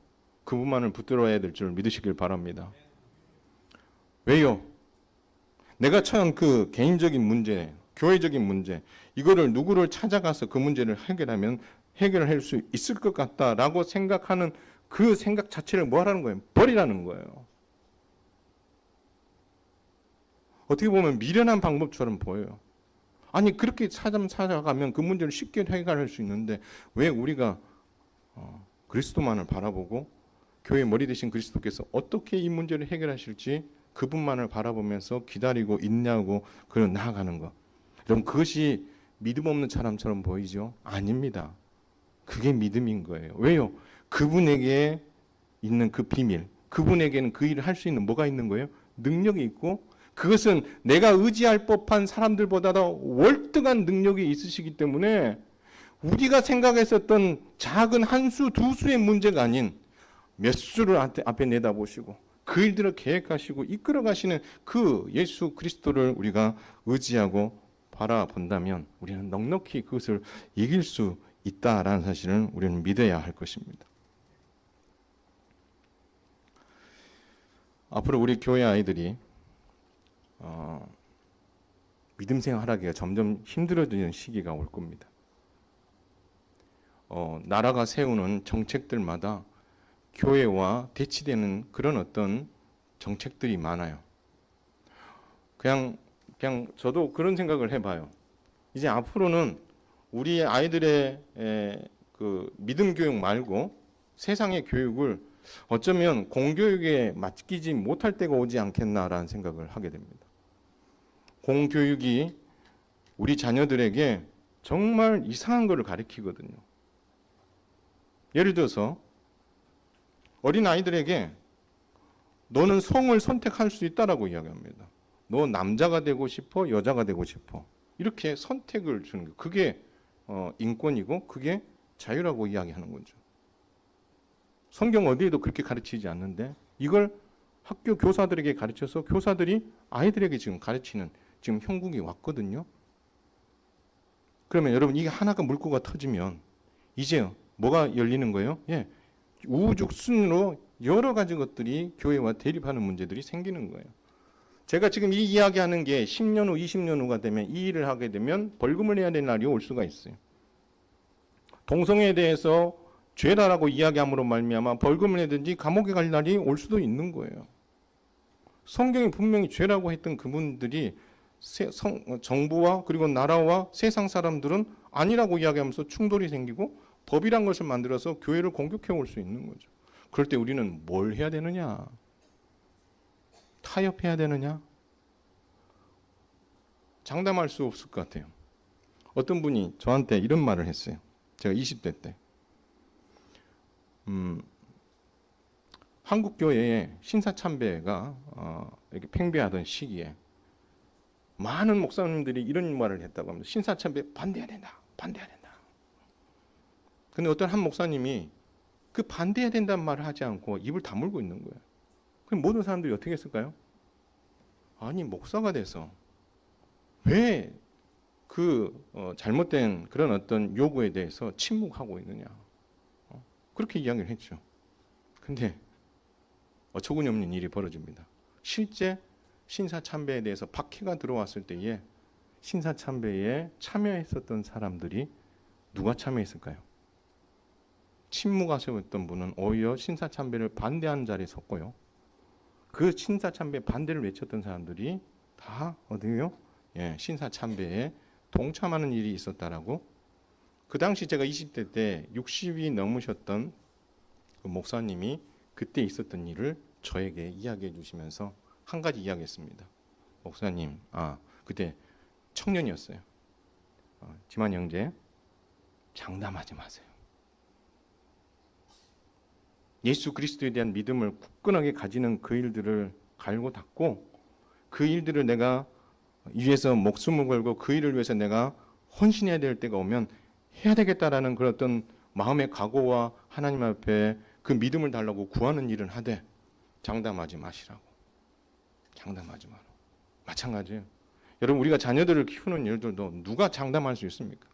[SPEAKER 1] 그분만을 붙들어야 될 줄 믿으시길 바랍니다. 왜요? 내가 처한 그 개인적인 문제, 교회적인 문제, 이거를 누구를 찾아가서 그 문제를 해결하면 해결할 수 있을 것 같다라고 생각하는 그 생각 자체를 뭐 하라는 거예요? 버리라는 거예요. 어떻게 보면 미련한 방법처럼 보여요. 아니 그렇게 찾아가면 그 문제를 쉽게 해결할 수 있는데 왜 우리가 그리스도만을 바라보고 교회 머리 대신 그리스도께서 어떻게 이 문제를 해결하실지 그분만을 바라보면서 기다리고 인내하고 그런 나아가는 것. 그럼 그것이 믿음 없는 사람처럼 보이죠? 아닙니다. 그게 믿음인 거예요. 왜요? 그분에게 있는 그 비밀, 그분에게는 그 일을 할 수 있는 뭐가 있는 거예요? 능력이 있고 그것은 내가 의지할 법한 사람들보다 더 월등한 능력이 있으시기 때문에 우리가 생각했었던 작은 한 수, 두 수의 문제가 아닌 몇 수를 앞에 내다보시고 그 일들을 계획하시고 이끌어 가시는 그 예수 그리스도를 우리가 의지하고 바라본다면 우리는 넉넉히 그것을 이길 수 있다라는 사실을 우리는 믿어야 할 것입니다. 앞으로 우리 교회 아이들이 믿음 생활하기가 점점 힘들어지는 시기가 올 겁니다. 나라가 세우는 정책들마다 교회와 대치되는 그런 어떤 정책들이 많아요. 그냥 저도 그런 생각을 해봐요. 이제 앞으로는 우리 아이들의 그 믿음 교육 말고 세상의 교육을 어쩌면 공교육에 맡기지 못할 때가 오지 않겠나라는 생각을 하게 됩니다. 공교육이 우리 자녀들에게 정말 이상한 것을 가르치거든요. 예를 들어서 어린 아이들에게 너는 성을 선택할 수 있다라고 이야기합니다. 너 남자가 되고 싶어, 여자가 되고 싶어. 이렇게 선택을 주는 거. 그게 인권이고 그게 자유라고 이야기하는 거죠. 성경 어디에도 그렇게 가르치지 않는데 이걸 학교 교사들에게 가르쳐서 교사들이 아이들에게 지금 가르치는 지금 형국이 왔거든요. 그러면 여러분 이게 하나가 물꼬가 터지면 이제 뭐가 열리는 거예요? 예, 우후죽순으로 여러 가지 것들이 교회와 대립하는 문제들이 생기는 거예요. 제가 지금 이 이야기하는 게 10년 후, 20년 후가 되면 이 일을 하게 되면 벌금을 내야 되는 날이 올 수가 있어요. 동성애에 대해서 죄다라고 이야기함으로 말미암아 벌금을 내든지 감옥에 갈 날이 올 수도 있는 거예요. 성경이 분명히 죄라고 했던 그분들이 정부와 그리고 나라와 세상 사람들은 아니라고 이야기하면서 충돌이 생기고 법이란 것을 만들어서 교회를 공격해 올 수 있는 거죠. 그럴 때 우리는 뭘 해야 되느냐? 타협해야 되느냐? 장담할 수 없을 것 같아요. 어떤 분이 저한테 이런 말을 했어요. 제가 20대 때. 한국 교회에 신사참배가 이렇게 팽배하던 시기에 많은 목사님들이 이런 말을 했다고 합니다. 신사참배 반대해야 된다. 반대해야 된다. 근데 어떤 한 목사님이 그 반대해야 된다는 말을 하지 않고 입을 다물고 있는 거예요. 그럼 모든 사람들이 어떻게 했을까요? 아니 목사가 돼서 왜 그 잘못된 그런 어떤 요구에 대해서 침묵하고 있느냐. 그렇게 이야기를 했죠. 근데 어처구니없는 일이 벌어집니다. 실제 신사참배에 대해서 박해가 들어왔을 때에 신사참배에 참여했었던 사람들이 누가 참여했을까요? 침묵하셨던 분은 오히려 신사참배를 반대하는 자리에 섰고요. 그 신사참배 반대를 외쳤던 사람들이 다 어디요? 예, 신사참배에 동참하는 일이 있었다라고. 그 당시 제가 20대 때 60이 넘으셨던 그 목사님이 그때 있었던 일을 저에게 이야기해 주시면서 한 가지 이야기했습니다. 목사님, 그때 청년이었어요. 지만 형제, 장담하지 마세요. 예수 그리스도에 대한 믿음을 굳건하게 가지는 그 일들을 갈고 닦고 그 일들을 내가 위해서 목숨을 걸고 그 일을 위해서 내가 헌신해야 될 때가 오면 해야 되겠다라는 그런 어떤 마음의 각오와 하나님 앞에 그 믿음을 달라고 구하는 일은 하되 장담하지 마시라고. 장담하지 마라. 마찬가지예요. 여러분 우리가 자녀들을 키우는 일들도 누가 장담할 수 있습니까?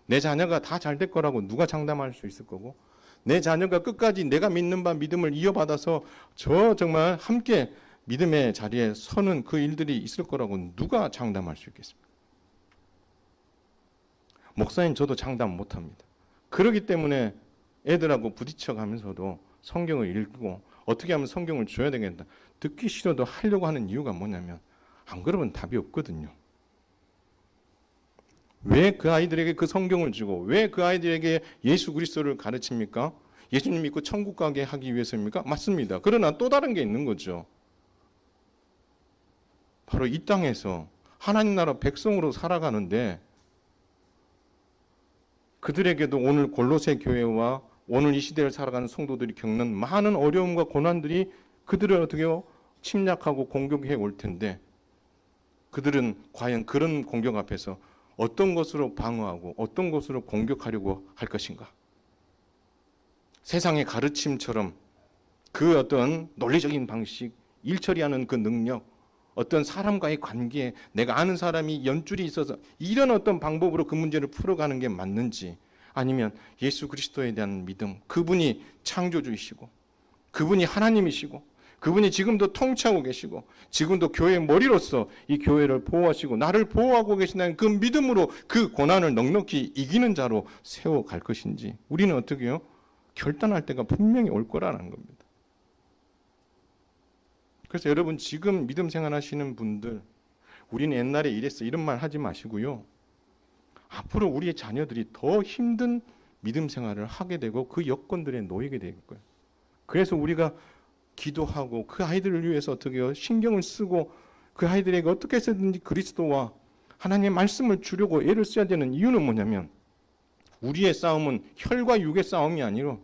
[SPEAKER 1] 내 자녀가 다 잘 될 거라고 누가 장담할 수 있을 거고 내 자녀가 끝까지 내가 믿는 바 믿음을 이어받아서 정말 함께 믿음의 자리에 서는 그 일들이 있을 거라고 누가 장담할 수 있겠습니까? 목사님 저도 장담 못합니다. 그렇기 때문에 애들하고 부딪혀 가면서도 성경을 읽고 어떻게 하면 성경을 줘야 되겠다. 듣기 싫어도 하려고 하는 이유가 뭐냐면 안 그러면 답이 없거든요. 왜 그 아이들에게 그 성경을 주고 왜 그 아이들에게 예수 그리스도를 가르칩니까? 예수님 믿고 천국 가게 하기 위해서입니까? 맞습니다. 그러나 또 다른 게 있는 거죠. 바로 이 땅에서 하나님 나라 백성으로 살아가는데 그들에게도 오늘 골로새 교회와 오늘 이 시대를 살아가는 성도들이 겪는 많은 어려움과 고난들이 그들을 어떻게 침략하고 공격해 올 텐데 그들은 과연 그런 공격 앞에서 어떤 것으로 방어하고 어떤 것으로 공격하려고 할 것인가? 세상의 가르침처럼 그 어떤 논리적인 방식, 일처리하는 그 능력, 어떤 사람과의 관계에 내가 아는 사람이 연줄이 있어서 이런 어떤 방법으로 그 문제를 풀어가는 게 맞는지 아니면 예수 그리스도에 대한 믿음, 그분이 창조주이시고 그분이 하나님이시고 그분이 지금도 통치하고 계시고 지금도 교회의 머리로서 이 교회를 보호하시고 나를 보호하고 계신다는 그 믿음으로 그 고난을 넉넉히 이기는 자로 세워갈 것인지 우리는 어떻게 해요? 결단할 때가 분명히 올 거라는 겁니다. 그래서 여러분 지금 믿음 생활하시는 분들 우리는 옛날에 이랬어 이런 말 하지 마시고요. 앞으로 우리의 자녀들이 더 힘든 믿음 생활을 하게 되고 그 여건들에 놓이게 될 거예요. 그래서 우리가 기도하고 그 아이들을 위해서 어떻게 해요? 신경을 쓰고 그 아이들에게 어떻게 해서든지 그리스도와 하나님의 말씀을 주려고 애를 써야 되는 이유는 뭐냐면 우리의 싸움은 혈과 육의 싸움이 아니라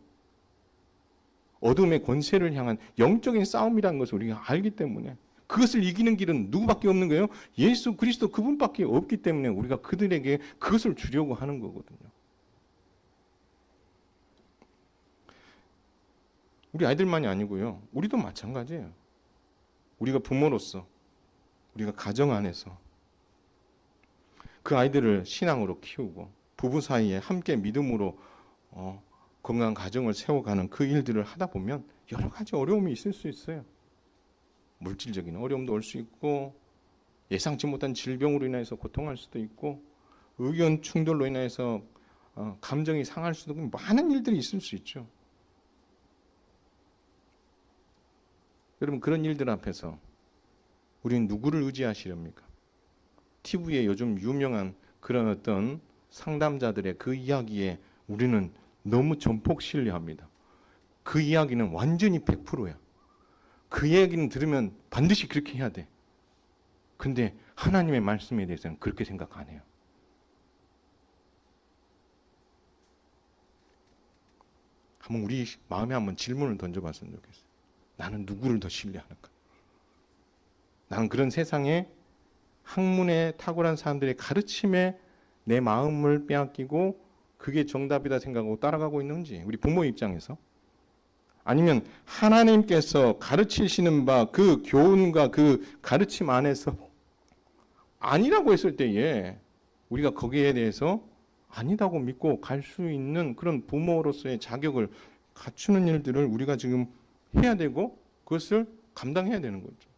[SPEAKER 1] 어둠의 권세를 향한 영적인 싸움이라는 것을 우리가 알기 때문에 그것을 이기는 길은 누구밖에 없는 거예요? 예수 그리스도 그분밖에 없기 때문에 우리가 그들에게 그것을 주려고 하는 거거든요. 우리 아이들만이 아니고요. 우리도 마찬가지예요. 우리가 부모로서 우리가 가정 안에서 그 아이들을 신앙으로 키우고 부부 사이에 함께 믿음으로 건강한 가정을 세워가는 그 일들을 하다 보면 여러 가지 어려움이 있을 수 있어요. 물질적인 어려움도 올 수 있고 예상치 못한 질병으로 인해서 고통할 수도 있고 의견 충돌로 인해서 감정이 상할 수도 있고 많은 일들이 있을 수 있죠. 여러분 그런 일들 앞에서 우리는 누구를 의지하시렵니까? TV에 요즘 유명한 그런 어떤 상담자들의 그 이야기에 우리는 너무 전폭 신뢰합니다. 그 이야기는 완전히 100%야. 그 이야기는 들으면 반드시 그렇게 해야 돼. 근데 하나님의 말씀에 대해서는 그렇게 생각 안 해요. 한번 우리 마음에 한번 질문을 던져봤으면 좋겠어요. 나는 누구를 더 신뢰하는가? 나는 그런 세상에 학문에 탁월한 사람들의 가르침에 내 마음을 빼앗기고 그게 정답이다 생각하고 따라가고 있는지 우리 부모 입장에서 아니면 하나님께서 가르치시는 바 그 교훈과 그 가르침 안에서 아니라고 했을 때에 우리가 거기에 대해서 아니다고 믿고 갈 수 있는 그런 부모로서의 자격을 갖추는 일들을 우리가 지금 해야 되고 그것을 감당해야 되는 거죠.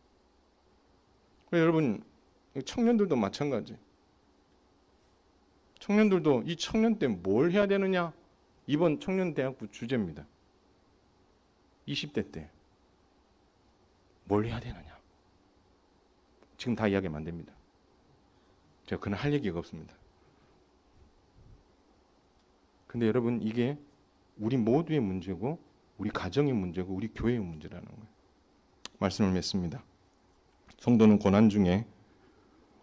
[SPEAKER 1] 여러분 청년들도 마찬가지. 청년들도 이 청년 때 뭘 해야 되느냐? 이번 청년대학부 주제입니다. 20대 때 뭘 해야 되느냐? 지금 다 이야기하면 안 됩니다. 제가 그날 할 얘기가 없습니다. 근데 여러분 이게 우리 모두의 문제고 우리 가정의 문제고 우리 교회의 문제라는 거예요. 말씀을 맺습니다. 성도는 고난 중에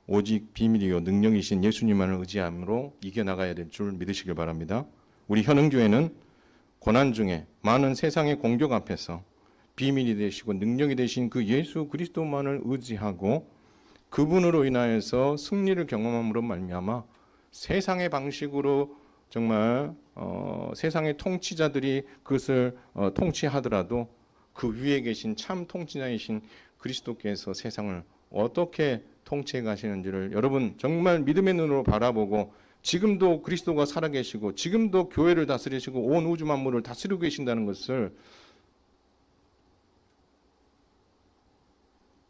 [SPEAKER 1] 오직 비밀이요 능력이신 예수님만을 의지함으로 이겨나가야 될 줄 믿으시길 바랍니다. 우리 현흥교회는 고난 중에 많은 세상의 공격 앞에서 비밀이 되시고 능력이 되신 그 예수 그리스도만을 의지하고 그분으로 인하여서 승리를 경험함으로 말미암아 세상의 방식으로 정말 세상의 통치자들이 그것을 통치하더라도 그 위에 계신 참 통치자이신 그리스도께서 세상을 어떻게 통치해 가시는지를 여러분 정말 믿음의 눈으로 바라보고 지금도 그리스도가 살아계시고 지금도 교회를 다스리시고 온 우주 만물을 다스리고 계신다는 것을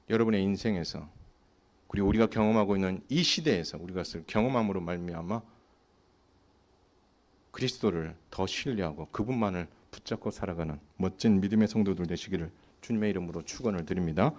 [SPEAKER 1] 여러분의 인생에서 그리고 우리가 경험하고 있는 이 시대에서 우리가 경험함으로 말미암아 그리스도를 더 신뢰하고 그분만을 붙잡고 살아가는 멋진 믿음의 성도들 되시기를 주님의 이름으로 축원을 드립니다.